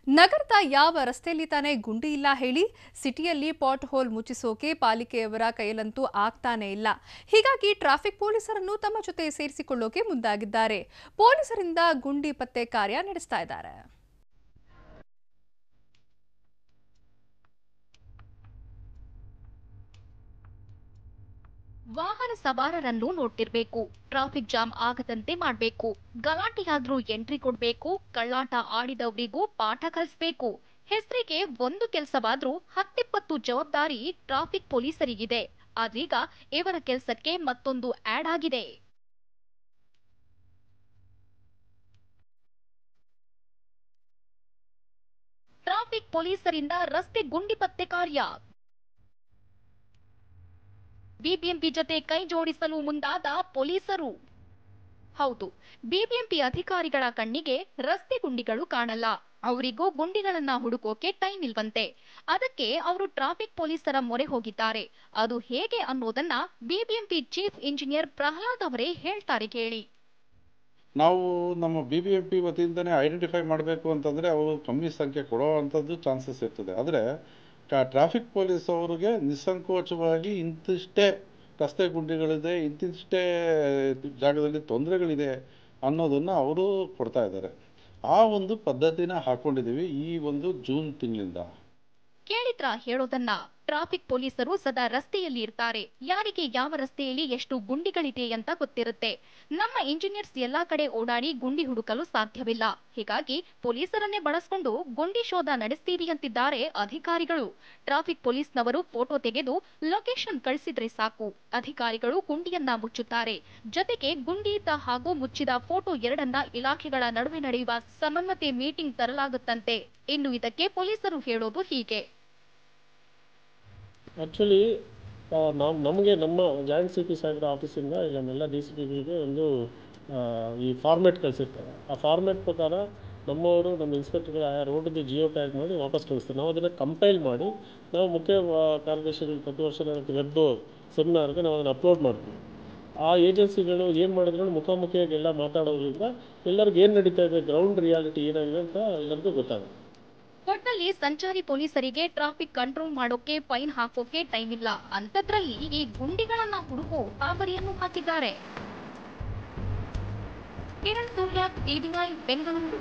ನಗರದ ಯಾವ ರಸ್ತೆಯಲ್ಲಿ ತಾನೇ ಗುಂಡಿ ಇಲ್ಲ ಹೇಳಿ? ಸಿಟಿಯಲ್ಲಿ ಪಾಟ್ ಹೋಲ್ ಮುಚ್ಚಿಸೋಕೆ ಪಾಲಿಕೆಯವರ ಕೈಯಲ್ಲಂತೂ ಆಗ್ತಾನೆ ಇಲ್ಲ. ಹೀಗಾಗಿ ಟ್ರಾಫಿಕ್ ಪೊಲೀಸರನ್ನು ತಮ್ಮ ಜೊತೆ ಸೇರಿಸಿಕೊಳ್ಳೋಕೆ ಮುಂದಾಗಿದ್ದಾರೆ. ಪೊಲೀಸರಿಂದ ಗುಂಡಿ ಪತ್ತೆ ಕಾರ್ಯ ನಡೆಸ್ತಾ ಇದ್ದಾರೆ. ವಾಹನ ಸವಾರರನ್ನು ನೋಡ್ತಿರ್ಬೇಕು, ಟ್ರಾಫಿಕ್ ಜಾಮ್ ಆಗದಂತೆ ಮಾಡ್ಬೇಕು, ಗಲಾಟೆಯಾದ್ರೂ ಎಂಟ್ರಿ ಕೊಡ್ಬೇಕು, ಕಳ್ಳಾಟ ಆಡಿದವರಿಗೂ ಪಾಠ ಕಲಿಸ್ಬೇಕು. ಹೆಸರಿಗೆ ಒಂದು ಕೆಲಸವಾದ್ರೂ 10-20 ಜವಾಬ್ದಾರಿ ಟ್ರಾಫಿಕ್ ಪೊಲೀಸರಿಗಿದೆ. ಆದ್ರೀಗ ಇವರ ಕೆಲಸಕ್ಕೆ ಮತ್ತೊಂದು ಆಡ್ ಆಗಿದೆ. ಟ್ರಾಫಿಕ್ ಪೊಲೀಸರಿಂದ ರಸ್ತೆ ಗುಂಡಿ ಪತ್ತೆ ಕಾರ್ಯ. ಬಿಬಿಎಂಪಿ ಜೊತೆ ಕೈ ಜೋಡಿಸಲು ಮುಂದಾದ ಪೊಲೀಸರು. ಹೌದು, ಬಿಬಿಎಂಪಿ ಅಧಿಕಾರಿಗಳ ಕಣ್ಣಿಗೆ ರಸ್ತೆ ಗುಂಡಿಗಳು ಕಾಣಲ್ಲ. ಅವರಿಗೂ ಗುಂಡಿಗಳನ್ನ ಹುಡುಕೋಕೆ ಟೈಮ್ ಇಲ್ವಂತೆ. ಅದಕ್ಕೆ ಅವರು ಟ್ರಾಫಿಕ್ ಪೊಲೀಸರ ಮೊರೆ ಹೋಗಿದ್ದಾರೆ. ಅದು ಹೇಗೆ ಅನ್ನೋದನ್ನ ಬಿಬಿಎಂಪಿ ಚೀಫ್ ಇಂಜಿನಿಯರ್ ಪ್ರಹ್ಲಾದ್ ಅವರೇ ಹೇಳ್ತಾರೆ ಕೇಳಿ. ನಾವು ನಮ್ಮ ಬಿಬಿಎಂಪಿ ವತಿಯಿಂದನೇ ಐಡೆಂಟಿಫೈ ಮಾಡಬೇಕು ಅಂತಂದರೆ ಅವರು ಕಮ್ಮಿ ಸಂಖ್ಯೆ ಕೊಡೋ ಅಂಥದ್ದು ಚಾನ್ಸಸ್ ಇರ್ತದೆ. ಆದರೆ ಟ್ರಾಫಿಕ್ ಪೊಲೀಸ್ ಅವರಿಗೆ ನಿಸ್ಸಂಕೋಚವಾಗಿ ಇಂತಿಷ್ಟೇ ರಸ್ತೆ ಗುಂಡಿಗಳಿದೆ, ಇಂತಿಷ್ಟೇ ಜಾಗದಲ್ಲಿ ತೊಂದರೆಗಳಿದೆ ಅನ್ನೋದನ್ನು ಅವರು ಕೊಡ್ತಾ ಇದ್ದಾರೆ. ಆ ಒಂದು ಪದ್ಧತಿನ ಹಾಕ್ಕೊಂಡಿದ್ದೀವಿ ಈ ಒಂದು ಜೂನ್ ತಿಂಗಳಿಂದ. ಕೇಳಿದ್ರ ಹೇಳೋದನ್ನ? ಟ್ರಾಫಿಕ್ ಪೊಲೀಸರು ಸದಾ ರಸ್ತೆಯಲ್ಲಿ ಇರ್ತಾರೆ. ಯಾರಿಗೆ ಯಾವ ರಸ್ತೆಯಲ್ಲಿ ಎಷ್ಟು ಗುಂಡಿಗಳಿದೆ ಅಂತ ಗೊತ್ತಿರುತ್ತೆ. ನಮ್ಮ ಇಂಜಿನಿಯರ್ಸ್ ಎಲ್ಲಾ ಕಡೆ ಓಡಾಡಿ ಗುಂಡಿ ಹುಡುಕಲು ಸಾಧ್ಯವಿಲ್ಲ. ಹೀಗಾಗಿ ಪೊಲೀಸರನ್ನೇ ಬಳಸ್ಕೊಂಡು ಗುಂಡಿ ಶೋಧ ನಡೆಸ್ತೀರಿ ಅಂತಿದ್ದಾರೆ ಅಧಿಕಾರಿಗಳು. ಟ್ರಾಫಿಕ್ ಪೊಲೀಸ್ನವರು ಫೋಟೋ ತೆಗೆದು ಲೊಕೇಶನ್ ಕಳಿಸಿದ್ರೆ ಸಾಕು, ಅಧಿಕಾರಿಗಳು ಗುಂಡಿಯನ್ನ ಮುಚ್ಚುತ್ತಾರೆ. ಜೊತೆಗೆ ಗುಂಡಿ ಇದ್ದ ಹಾಗೂ ಮುಚ್ಚಿದ ಫೋಟೋ ಎರಡನ್ನ ಇಲಾಖೆಗಳ ನಡುವೆ ನಡೆಯುವ ಸಮನ್ವತೆ ಮೀಟಿಂಗ್ ತರಲಾಗುತ್ತಂತೆ. ಇನ್ನು ಇದಕ್ಕೆ ಪೊಲೀಸರು ಹೇಳೋದು ಹೀಗೆ. ಆ್ಯಕ್ಚುಲಿ ನಮಗೆ ನಮ್ಮ ಜಾಯಿಂಟ್ ಸಿ ಪಿ ಸಾಹೇಬ್ರ ಆಫೀಸಿಂದ ಈಗ ನಮ್ಮೆಲ್ಲ ಡಿ ಸಿ ಪಿಗಳಿಗೆ ಒಂದು ಈ ಫಾರ್ಮೆಟ್ ಕಳಿಸಿರ್ತಾರೆ. ಆ ಫಾರ್ಮೆಟ್ ಪ್ರಕಾರ ನಮ್ಮವರು ನಮ್ಮ ಇನ್ಸ್ಪೆಕ್ಟರ್ಗಳು ಆಯಾ ರೋಡಿಗೆ ಜಿಯೋ ಟ್ಯಾಗ್ ಮಾಡಿ ವಾಪಸ್ ಕಳಿಸ್ತಾರೆ. ನಾವು ಅದನ್ನು ಕಂಪೈಲ್ ಮಾಡಿ ನಾವು ಮುಖ್ಯ ಕಾರ್ಯದರ್ಶಿಗಳು ಪ್ರತಿ ವರ್ಷ ವೆಬ್ ಸೆಮಿನಾರ್ಗೆ ನಾವು ಅದನ್ನು ಅಪ್ಲೋಡ್ ಮಾಡ್ತೀವಿ. ಆ ಏಜೆನ್ಸಿಗಳು ಏನು ಮಾಡಿದ್ರು ಮುಖಾಮುಖಿಯಾಗಿ ಎಲ್ಲ ಮಾತಾಡೋದ್ರಿಂದ ಎಲ್ಲರಿಗೂ ಏನು ನಡೀತಾ ಇದೆ, ಗ್ರೌಂಡ್ ರಿಯಾಲಿಟಿ ಏನಾಗಿದೆ ಅಂತ ಎಲ್ಲರಿಗೂ ಗೊತ್ತಾಗುತ್ತೆ. ಒಟ್ನಲ್ಲಿ ಸಂಚಾರಿ ಪೊಲೀಸರಿಗೆ ಟ್ರಾಫಿಕ್ ಕಂಟ್ರೋಲ್ ಮಾಡೋಕೆ ಫೈನ್ ಹಾಕೋಕೆ ಟೈಮ್ ಇಲ್ಲ. ಅಂತದ್ರಲ್ಲಿ ಈ ಗುಂಡಿಗಳನ್ನ ಹುಡುಕೋ ಕಾಬರಿಯನ್ನು ಹಾಕಿದ್ದಾರೆ. ಕಿರಣ್ ಸೂರ್ಯ, ಟಿವಿ9 ಬೆಂಗಳೂರು.